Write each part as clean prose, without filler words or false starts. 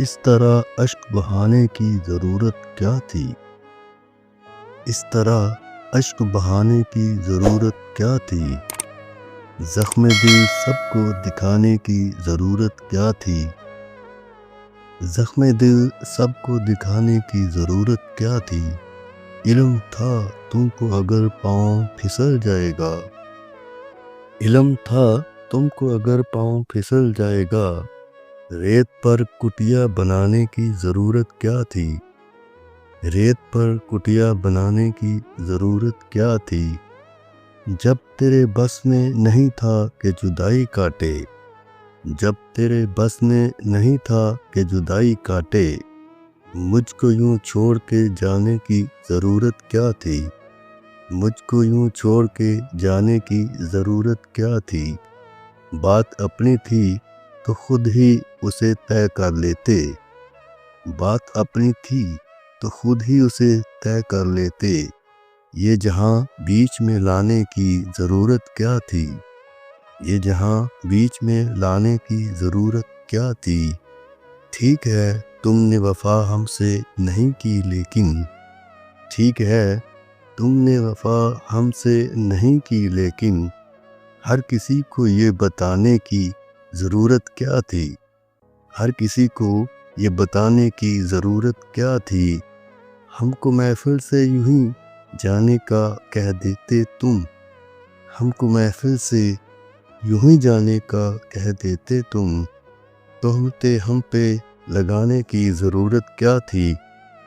اس طرح اشک بہانے کی ضرورت کیا تھی؟ اس طرح اشک بہانے کی ضرورت کیا تھی؟ زخم دل سب کو دکھانے کی ضرورت کیا تھی؟ زخم دل سب کو دکھانے کی ضرورت کیا تھی؟ علم تھا تم کو اگر پاؤں پھسل جائے گا، علم تھا تم کو اگر پاؤں پھسل جائے گا، ریت پر کٹیا بنانے کی ضرورت کیا تھی؟ ریت پر کٹیا بنانے کی ضرورت کیا تھی؟ جب تیرے بس میں نہیں تھا کہ جدائی کاٹے، جب تیرے بس میں نہیں تھا کہ جدائی کاٹے، مجھ کو یوں چھوڑ کے جانے کی ضرورت کیا تھی؟ مجھ کو یوں چھوڑ کے جانے کی ضرورت کیا تھی؟ بات اپنی تھی تو خود ہی اسے طے کر لیتے، بات اپنی تھی تو خود ہی اسے طے کر لیتے، یہ جہاں بیچ میں لانے کی ضرورت کیا تھی؟ یہ جہاں بیچ میں لانے کی ضرورت کیا تھی؟ ٹھیک ہے تم نے وفا ہم سے نہیں کی لیکن، ٹھیک ہے تم نے وفا ہم سے نہیں کی لیکن، ہر کسی کو یہ بتانے کی ضرورت کیا تھی؟ ہر کسی کو یہ بتانے کی ضرورت کیا تھی؟ ہم کو محفل سے یوں ہی جانے کا کہہ دیتے تم، ہم کو محفل سے یوں ہی جانے کا کہہ دیتے تم، تہمتیں ہم پہ لگانے کی ضرورت کیا تھی؟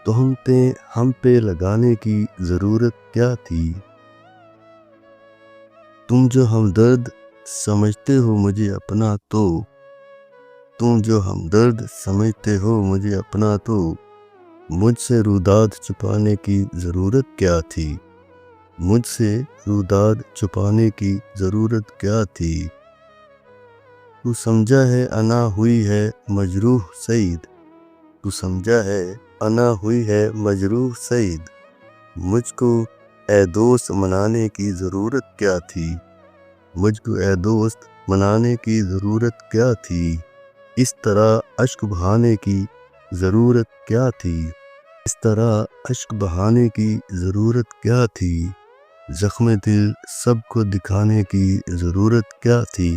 تہمتیں ہم پہ لگانے کی ضرورت کیا تھی؟ تم جو ہمدرد سمجھتے ہو مجھے اپنا تو، تم جو ہمدرد سمجھتے ہو مجھے اپنا تو، مجھ سے روداد چھپانے کی ضرورت کیا تھی؟ مجھ سے روداد چھپانے کی ضرورت کیا تھی؟ تو سمجھا ہے انا ہوئی ہے مجروح سعید، تو سمجھا ہے انا ہوئی ہے مجروح سعید، مجھ کو اے دوست منانے کی ضرورت کیا تھی؟ مجھ کو اے دوست منانے کی ضرورت کیا تھی؟ اس طرح اشک بہانے کی ضرورت کیا تھی؟ اس طرح اشک بہانے کی ضرورت کیا تھی؟ زخم دل سب کو دکھانے کی ضرورت کیا تھی؟